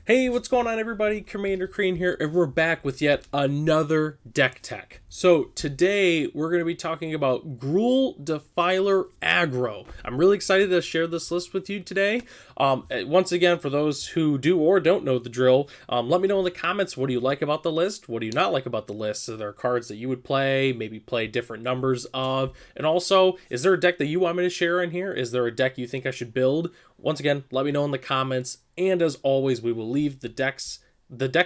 Hey, what's going on everybody? Commander Crane here, and we're back with yet another deck tech. So today we're going to be talking about Gruul, Defiler, Aggro. I'm really excited to share this list with you today. Once again, for those who do or don't know the drill, let me know in the comments, what do you like about the list? What do you not like about the list? Are there cards that you would play, maybe play different numbers of? And also, is there a deck that you want me to share in here? Is there a deck you think I should build? Once again, let me know in the comments. And as always, we will leave the deck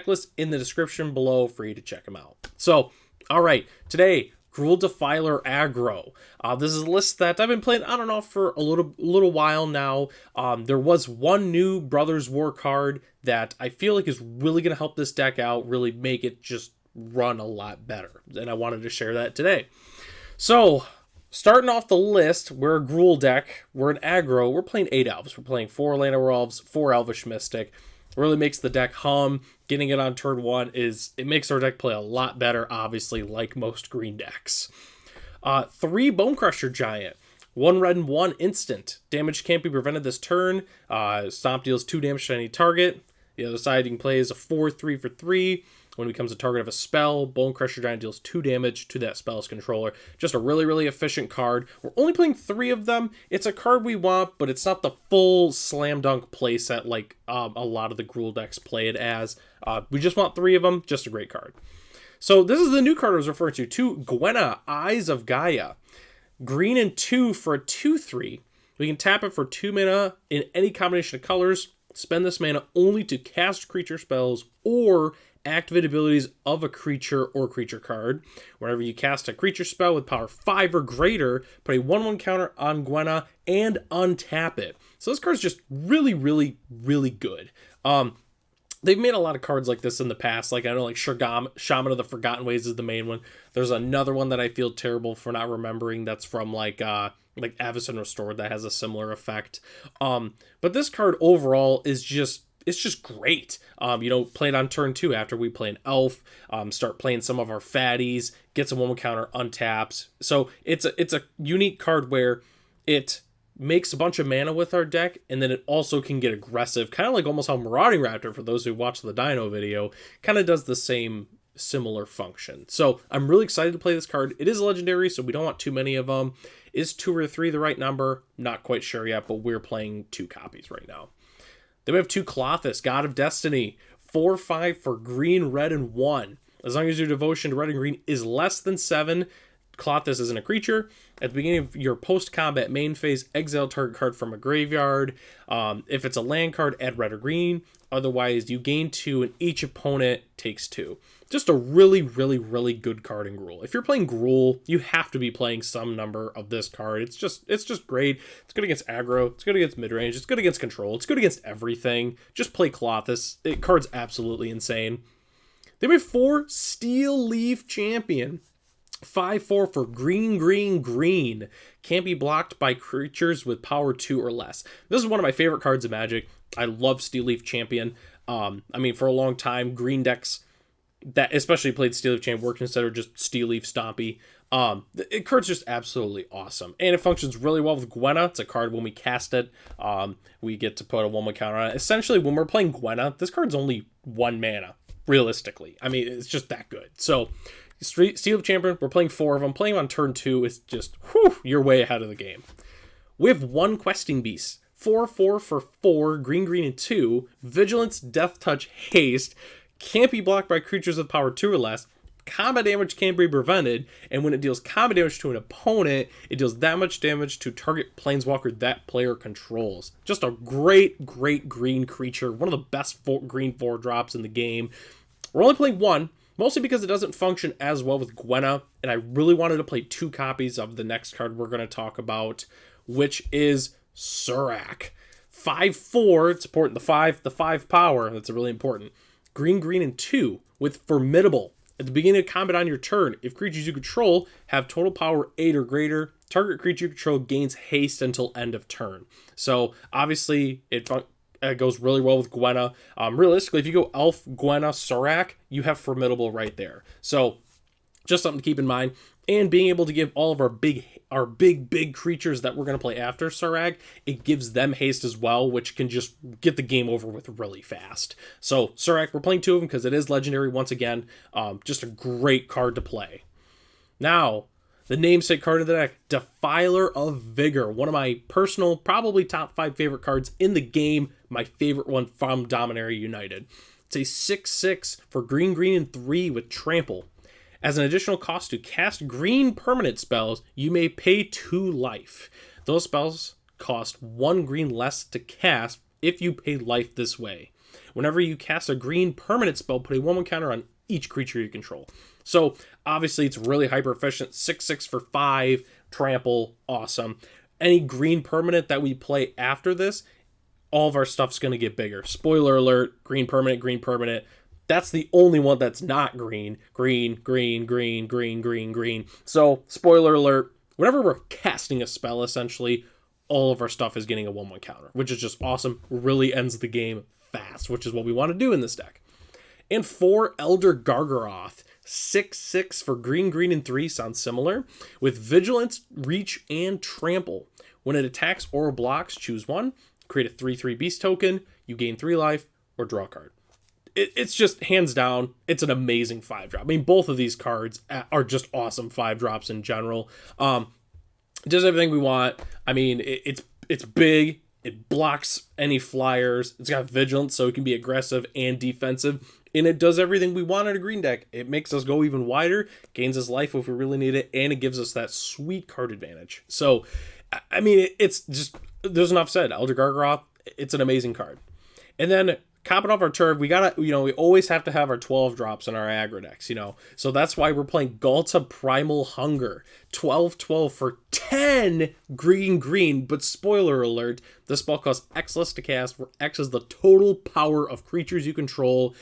list in the description below for you to check them out. So, all right, today, Gruul, Defiler, Aggro. This is a list that I've been playing, I don't know, for a little while now. There was one new Brothers War card that I feel like is really going to help this deck out, really make it just run a lot better. And I wanted to share that today. So, starting off the list, we're a Gruul deck, we're an aggro, we're playing 8 elves. We're playing 4 Llanowar elves, 4 Elvish Mystic. It really makes the deck hum. Getting it on turn 1 it makes our deck play a lot better, obviously, like most green decks. 3 Bonecrusher Giant. 1 red and 1 instant. Damage can't be prevented this turn. Stomp deals 2 damage to any target. The other side you can play is a 4/3 for 3. When it becomes a target of a spell, Bonecrusher Giant deals 2 damage to that spell's controller. Just a really, really efficient card. We're only playing 3 of them. It's a card we want, but it's not the full slam dunk playset like a lot of the Gruul decks play it as. We just want 3 of them. Just a great card. So this is the new card I was referring to. 2 Gwenna, Eyes of Gaia. Green and 2 for a 2/3. We can tap it for 2 mana in any combination of colors. Spend this mana only to cast creature spells or activate abilities of a creature or creature card. Whenever you cast a creature spell with power 5 or greater, put a 1/1 counter on Gwenna and untap it. So this card's just really, really, really good. They've made a lot of cards like this in the past. Like, I know, like Shaman of the Forgotten Ways is the main one. There's another one that I feel terrible for not remembering that's from like Avacyn Restored that has a similar effect. But this card overall is just, it's just great. Play it on turn 2 after we play an elf, start playing some of our fatties, get some 1/1 counter, untaps. So it's a unique card where it makes a bunch of mana with our deck, and then it also can get aggressive, kind of like almost how Marauding Raptor, for those who watched the Dino video, kind of does the same similar function. So I'm really excited to play this card. It is legendary, so we don't want too many of them. Is 2 or 3 the right number? Not quite sure yet, but we're playing 2 copies right now. Then we have 2 Klothys, God of Destiny. 4/5 for green, red, and 1. As long as your devotion to red and green is less than 7, Klothys isn't a creature. At the beginning of your post-combat main phase, exile target card from a graveyard. If it's a land card, add red or green. Otherwise, you gain 2 and each opponent takes 2. Just a really, really, really good card in Gruul. If you're playing Gruul, you have to be playing some number of this card. It's just great. It's good against aggro. It's good against midrange. It's good against control. It's good against everything. Just play Klothys. Card's absolutely insane. Then we have 4 Steel Leaf Champion. 5/4 for green, green, green. Can't be blocked by creatures with power 2 or less. This is one of my favorite cards in Magic. I love Steel Leaf Champion. For a long time, green decks that especially played Steel Leaf Champion were considered just Steel Leaf Stompy. The card's just absolutely awesome. And it functions really well with Gwenna. It's a card when we cast it, we get to put a 1/1 counter on it. Essentially, when we're playing Gwenna, this card's only 1 mana, realistically. It's just that good. So, Steel Leaf Champion, we're playing 4 of them. Playing on turn 2 is just, you're way ahead of the game. We have 1 Questing Beast. 4/4 for 4, green, green, and 2. Vigilance, Death Touch, Haste. Can't be blocked by creatures with power 2 or less. Combat damage can't be prevented. And when it deals combat damage to an opponent, it deals that much damage to target planeswalker that player controls. Just a great, great green creature. One of the best green 4-drops in the game. We're only playing 1. Mostly because it doesn't function as well with Gwenna, and I really wanted to play 2 copies of the next card we're going to talk about, which is Surrak. 5/4, it's important, the 5 power, that's really important. Green, green, and 2 with Formidable. At the beginning of combat on your turn, if creatures you control have total power 8 or greater, target creature you control gains haste until end of turn. So, obviously, it goes really well with Gwenna. Realistically, if you go Elf, Gwenna, Surrak, you have Formidable right there. So, just something to keep in mind. And being able to give all of our big creatures that we're going to play after Sarag, it gives them haste as well, which can just get the game over with really fast. So Sarag, we're playing 2 of them because it is legendary once again. Just a great card to play. Now, the namesake card of the deck, Defiler of Vigor. One of my personal, probably top 5 favorite cards in the game. My favorite one from Dominaria United. It's a 6/6 for green, and 3 with trample. As an additional cost to cast green permanent spells, you may pay 2 life. Those spells cost 1 green less to cast if you pay life this way. Whenever you cast a green permanent spell, put a 1/1 counter on each creature you control. So obviously it's really hyper efficient. 6/6 for 5, trample, awesome. Any green permanent that we play after this, all of our stuff's going to get bigger. Spoiler alert, green permanent. That's the only one that's not green. Green. So, spoiler alert, whenever we're casting a spell, essentially, all of our stuff is getting a 1/1 counter, which is just awesome. Really ends the game fast, which is what we want to do in this deck. And 4 Elder Gargaroth. 6/6 for green, and 3 sounds similar. With Vigilance, Reach, and Trample. When it attacks or blocks, choose 1. Create a 3/3 beast token. You gain 3 life or draw a card. It's just, hands down, it's an amazing 5-drop. I mean, both of these cards are just awesome 5-drops in general. Does everything we want. I mean, it's big. It blocks any flyers. It's got Vigilance, so it can be aggressive and defensive. And it does everything we want in a green deck. It makes us go even wider, gains us life if we really need it, and it gives us that sweet card advantage. So, I mean, it's just, there's enough said. Elder Gargaroth, it's an amazing card. And then, capping off our turf, we gotta, we always have to have our 12 drops in our aggro decks, So that's why we're playing Ghalta Primal Hunger. 12/12 for 10 green, but spoiler alert, this spell costs X less to cast, where X is the total power of creatures you control,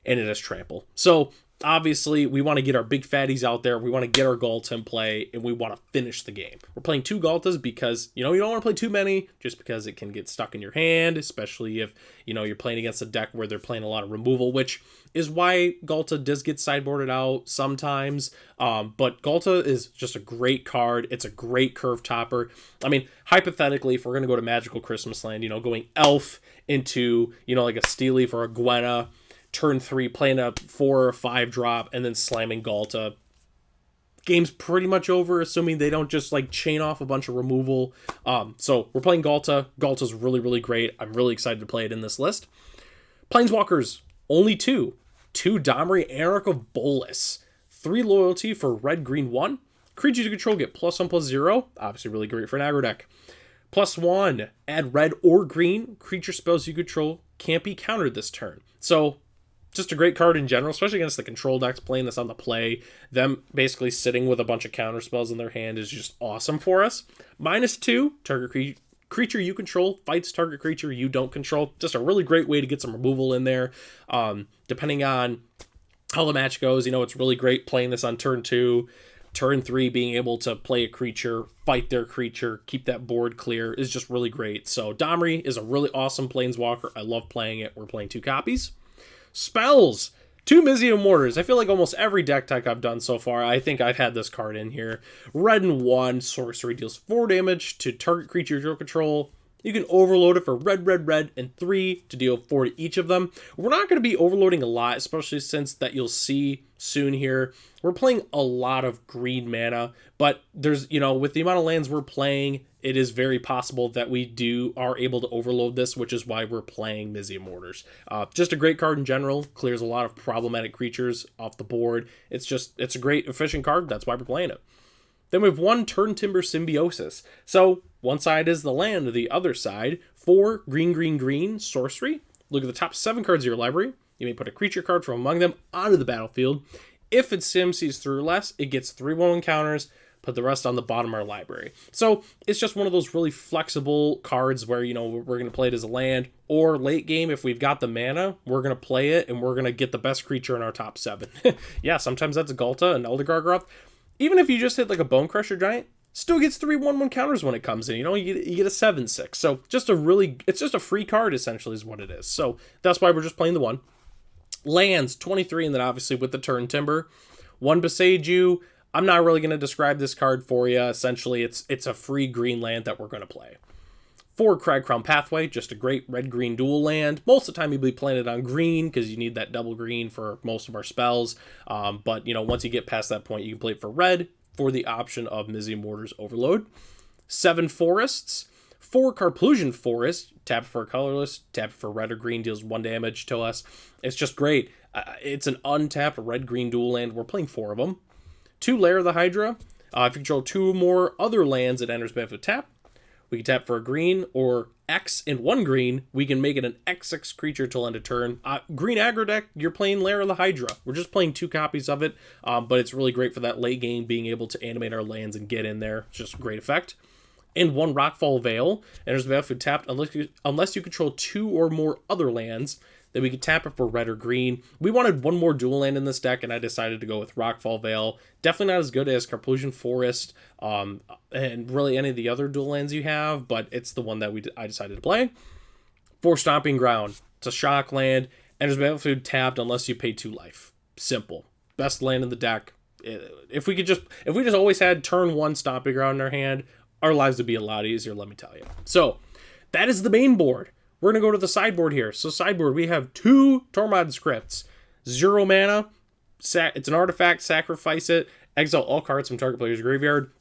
and it is trample. So, obviously, we want to get our big fatties out there, we want to get our Ghalta in play, and we want to finish the game. We're playing 2 Ghaltas because, you don't want to play too many, just because it can get stuck in your hand, especially if, you're playing against a deck where they're playing a lot of removal, which is why Ghalta does get sideboarded out sometimes. But Ghalta is just a great card. It's a great curve topper. I mean, hypothetically, if we're going to go to Magical Christmas Land, going Elf into, like a Steely for a Gwenna, turn 3, playing a 4 or 5 drop, and then slamming Ghalta. Game's pretty much over, assuming they don't just chain off a bunch of removal. So we're playing Ghalta. Ghalta's really, really great. I'm really excited to play it in this list. Planeswalkers, only 2. 2 Domri, Anarch of Bolas. 3 loyalty for red, 1. Creatures you control get +1/+0. Obviously really great for an aggro deck. +1, add red or green. Creature spells you control can't be countered this turn. So, just a great card in general, especially against the control decks, playing this on the play. Them basically sitting with a bunch of counter spells in their hand is just awesome for us. -2, target creature you control fights target creature you don't control. Just a really great way to get some removal in there. Depending on how the match goes, it's really great playing this on turn 2. Turn 3, being able to play a creature, fight their creature, keep that board clear is just really great. So Domri is a really awesome Planeswalker. I love playing it. We're playing 2 copies. Spells, 2 Mizzium Mortars. I feel like almost every deck type I've done so far, I think I've had this card in here. Red and 1, sorcery, deals 4 damage to target creature you control. You can overload it for red, and 3 to deal 4 to each of them. We're not going to be overloading a lot, especially since that you'll see soon here. We're playing a lot of green mana, but there's, with the amount of lands we're playing, it is very possible that we are able to overload this, which is why we're playing Mizzium Mortars. Just a great card in general, clears a lot of problematic creatures off the board. It's a great efficient card, that's why we're playing it. Then we have 1 Turn Timber Symbiosis. So, one side is the land, the other side, 4 green, sorcery. Look at the top 7 cards of your library. You may put a creature card from among them onto the battlefield. If its sim sees 3 or less, it gets 3/1 counters. Put the rest on the bottom of our library. So it's just one of those really flexible cards where, we're going to play it as a land, or late game, if we've got the mana, we're going to play it and we're going to get the best creature in our top 7. Yeah, sometimes that's a Ghalta, an Elder Gargaroth. Even if you just hit a Bone Crusher Giant, still gets 3/1 counters when it comes in. You get a 7/6. So it's just a free card essentially is what it is. So that's why we're just playing the 1. Lands, 23, and then obviously with the Turn Timber. 1 Beseiju. I'm not really going to describe this card for you. Essentially, it's a free green land that we're going to play. 4 Cragcrown Pathway, just a great red-green dual land. Most of the time you'll be playing it on green because you need that double green for most of our spells. But, once you get past that point, you can play it for red for the option of Mizzy Mortar's Overload. 7 Forests. 4 Carplusian Forest, tap for a colorless, tap for red or green, deals 1 damage to us. It's just great. It's an untapped red-green dual land. We're playing 4 of them. 2 Lair of the Hydra. If you control 2 or more other lands, it enters battlefield with tap. We can tap for a green or X and 1 green. We can make it an X6 creature till end of turn. Green aggro deck, you're playing Lair of the Hydra. We're just playing 2 copies of it, but it's really great for that late game, being able to animate our lands and get in there. It's just a great effect. And 1 Rockfall Veil enters the battlefield tapped unless you control 2 or more other lands. Then we can tap it for red or green. We wanted 1 more dual land in this deck, and I decided to go with Rockfall Veil. Definitely not as good as Carplusian Forest, and really any of the other dual lands you have, but it's the one that I decided to play. 4 Stomping Ground. It's a shock land, enters the battlefield tapped unless you pay 2 life. Simple. Best land in the deck. If we just always had turn 1 Stomping Ground in our hand, our lives would be a lot easier, let me tell you. So, that is the main board. We're going to go to the sideboard here. So, sideboard, we have 2 Tormod scripts. 0 mana. It's an artifact. Sacrifice it. Exile all cards from target player's graveyard.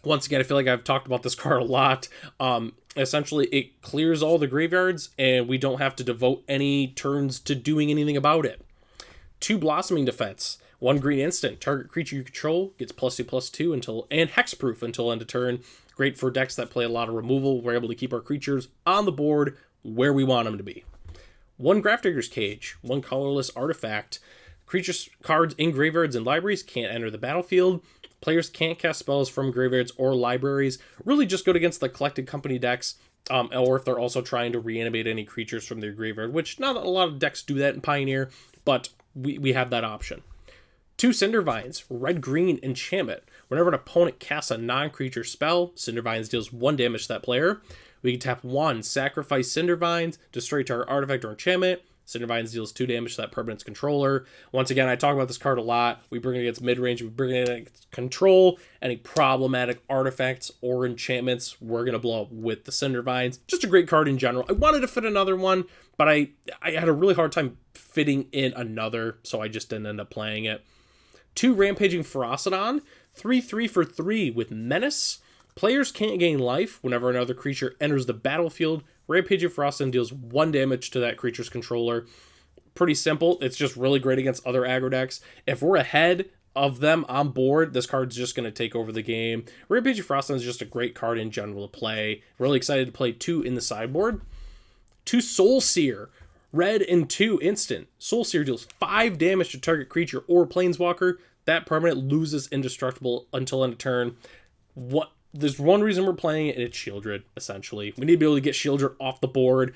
Once again, I feel like I've talked about this card a lot. Essentially, it clears all the graveyards, and we don't have to devote any turns to doing anything about it. 2 Blossoming Defense. 1 green instant. Target creature you control gets +2/+2 and hexproof until end of turn. Great for decks that play a lot of removal. We're able to keep our creatures on the board where we want them to be. 1 Grafdigger's Cage. 1 colorless artifact. Creatures cards in graveyards and libraries can't enter the battlefield. Players can't cast spells from graveyards or libraries. Really just good against the Collected Company decks, or if they're also trying to reanimate any creatures from their graveyard, which not a lot of decks do that in Pioneer, but we have that option. 2 Cindervines, red-green enchantment. Whenever an opponent casts a non-creature spell, Cindervines deals 1 damage to that player. We can tap 1, sacrifice Cindervines, destroy target artifact or enchantment. Cindervines deals 2 damage to that permanent's controller. Once again, I talk about this card a lot. We bring it against mid-range, we bring it against control. Any problematic artifacts or enchantments, we're going to blow up with the Cindervines. Just a great card in general. I wanted to fit another one, but I had a really hard time fitting in another, so I just didn't end up playing it. 2 Rampaging Ferocidon, 3/3 for 3 with Menace. Players can't gain life whenever another creature enters the battlefield. Rampaging Ferocidon deals 1 damage to that creature's controller. Pretty simple. It's just really great against other aggro decks. If we're ahead of them on board, this card's just going to take over the game. Rampaging Ferocidon is just a great card in general to play. Really excited to play 2 in the sideboard. 2 Soulseer. Red and 2 instant. Soulseer deals 5 damage to target creature or planeswalker. That permanent loses indestructible until end of turn. There's one reason we're playing it, and it's Shieldred, essentially. We need to be able to get Shieldred off the board.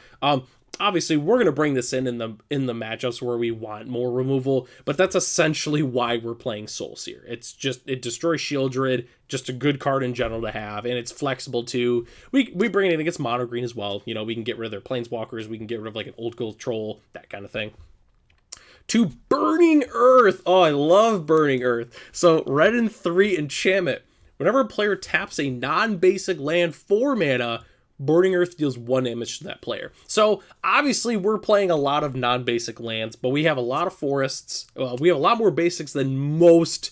Obviously, we're going to bring this in the matchups where we want more removal, but that's essentially why we're playing Soulseer. It destroys Shieldred, just a good card in general to have, and it's flexible too. We bring it in against mono green as well. We can get rid of their planeswalkers, we can get rid of like an old gold troll, that kind of thing. 2 Burning Earth. Oh, I love Burning Earth. So red and 3 enchantment. Whenever a player taps a non-basic land 4 mana, Burning Earth deals 1 damage to that player. So obviously we're playing a lot of non-basic lands, but we have a lot of forests. We have a lot more basics than most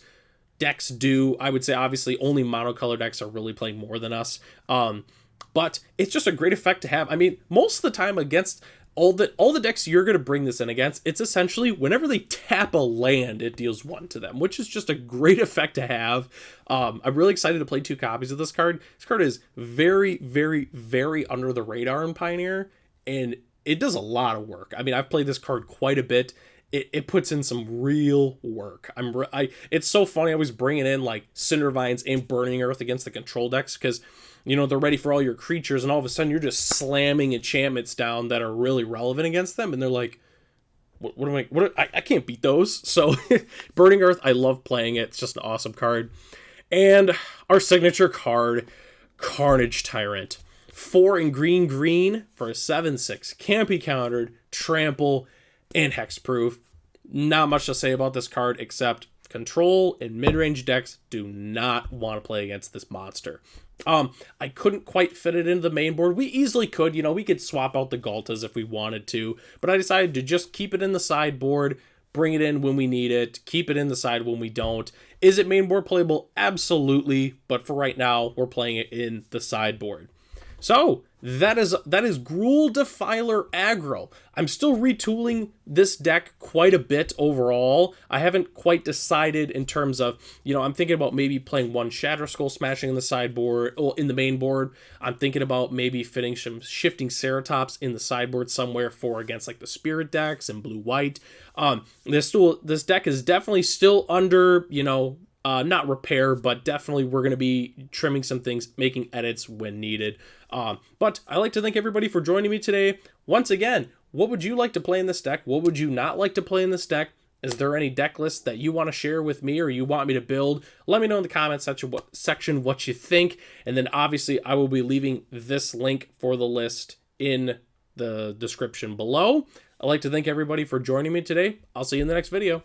decks do. I would say obviously only monocolor decks are really playing more than us. But it's just a great effect to have. I mean, most of the time against all the decks you're going to bring this in against, it's essentially whenever they tap a land, it deals 1 to them, which is just a great effect to have. I'm really excited to play 2 copies of this card. This card is very, very, very under the radar in Pioneer, and it does a lot of work. I mean, I've played this card quite a bit. It puts in some real work. It's so funny. I was bringing in like Cindervines and Burning Earth against the control decks because they're ready for all your creatures, and all of a sudden you're just slamming enchantments down that are really relevant against them, and they're like, I can't beat those. So Burning Earth, I love playing it. It's just an awesome card. And our signature card, Carnage Tyrant. 4 in green for a 7/6. Can't be countered, trample, and hexproof. Not much to say about this card except Control and mid-range decks do not want to play against this monster. I couldn't quite fit it into the main board. We easily could, you know, we could swap out the Galtas if we wanted to, but I decided to just keep it in the sideboard, bring it in when we need it, keep it in the side when we don't. Is it main board playable? Absolutely, but for right now, we're playing it in the sideboard. So that is Gruul Defiler Aggro. I'm still retooling this deck quite a bit overall. I haven't quite decided in terms of, you know, I'm thinking about maybe playing one Shatter Skull Smashing in the sideboard, or in the main board. I'm thinking about maybe fitting some Shifting Ceratops in the sideboard somewhere for against like the Spirit decks and blue-white. This deck is definitely still under, you know, not repair, but definitely we're going to be trimming some things, making edits when needed. But I'd like to thank everybody for joining me today. Once again, what would you like to play in this deck? What would you not like to play in this deck? Is there any deck lists that you want to share with me or you want me to build? Let me know in the comments section what you think. And then obviously I will be leaving this link for the list in the description below. I'd like to thank everybody for joining me today. I'll see you in the next video.